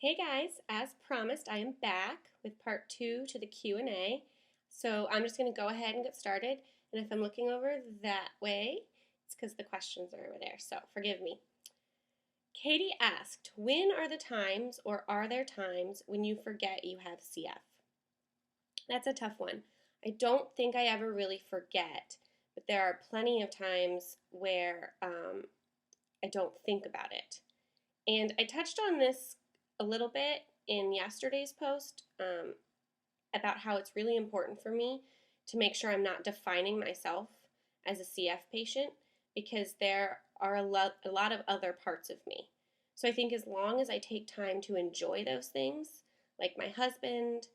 Hey guys, as promised, I am back with part two to the Q&A. So I'm just going to go ahead and get started. And if I'm looking over that way, it's because the questions are over there. So forgive me. Katie asked, when are the times or are there times when you forget you have CF? That's a tough one. I don't think I ever really forget, but there are plenty of times where I don't think about it. And I touched on this a little bit in yesterday's post about how it's really important for me to make sure I'm not defining myself as a CF patient because there are a lot of other parts of me. So I think as long as I take time to enjoy those things, like my husband,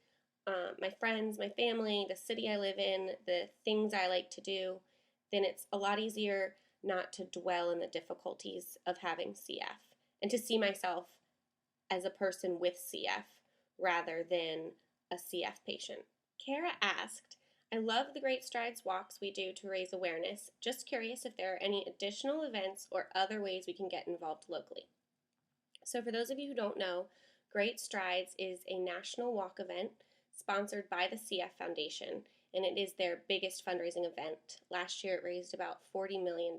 my friends, my family, the city I live in, the things I like to do, then it's a lot easier not to dwell in the difficulties of having CF and to see myself as a person with CF rather than a CF patient. Kara asked, I love the Great Strides walks we do to raise awareness. Just curious if there are any additional events or other ways we can get involved locally. So for those of you who don't know, Great Strides is a national walk event sponsored by the CF Foundation, and it is their biggest fundraising event. Last year it raised about $40 million.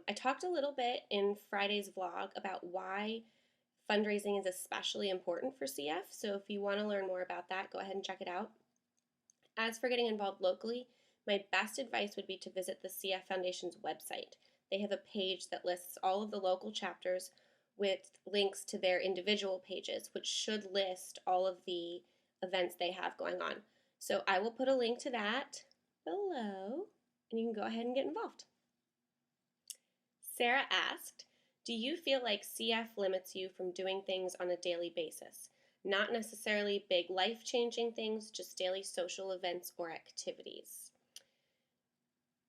I talked a little bit in Friday's vlog about why fundraising is especially important for CF, so if you want to learn more about that, go ahead and check it out. As for getting involved locally, my best advice would be to visit the CF Foundation's website. They have a page that lists all of the local chapters with links to their individual pages, which should list all of the events they have going on. So I will put a link to that below, and you can go ahead and get involved. Sarah asked, do you feel like CF limits you from doing things on a daily basis? Not necessarily big life-changing things, just daily social events or activities.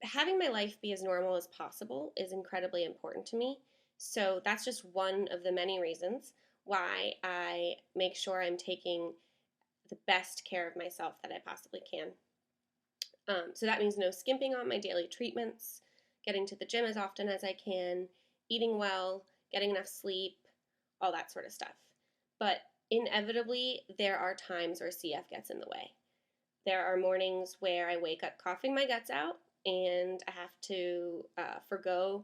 Having my life be as normal as possible is incredibly important to me. So that's just one of the many reasons why I make sure I'm taking the best care of myself that I possibly can. So that means no skimping on my daily treatments, getting to the gym as often as I can, eating well, getting enough sleep, all that sort of stuff. But inevitably, there are times where CF gets in the way. There are mornings where I wake up coughing my guts out and I have to forgo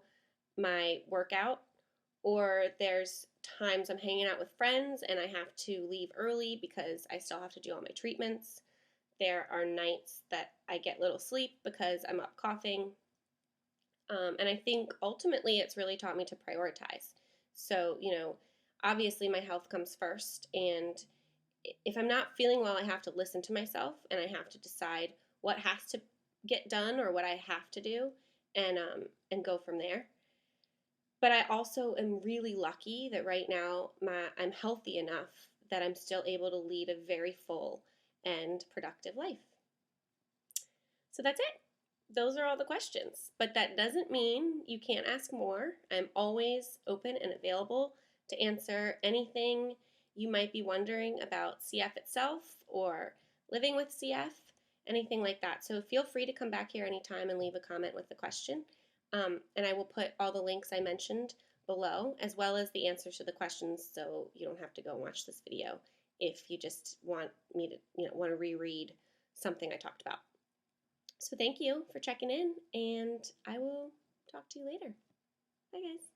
my workout, or there's times I'm hanging out with friends and I have to leave early because I still have to do all my treatments. There are nights that I get little sleep because I'm up coughing. And I think ultimately it's really taught me to prioritize. So, obviously my health comes first. And if I'm not feeling well, I have to listen to myself and I have to decide what has to get done or what I have to do and go from there. But I also am really lucky that right now I'm healthy enough that I'm still able to lead a very full and productive life. So that's it. Those are all the questions. But that doesn't mean you can't ask more. I'm always open and available to answer anything you might be wondering about CF itself or living with CF, anything like that. So feel free to come back here anytime and leave a comment with the question. And I will put all the links I mentioned below, as well as the answers to the questions, so you don't have to go and watch this video if you just want me to, want to reread something I talked about. So thank you for checking in, and I will talk to you later. Bye, guys.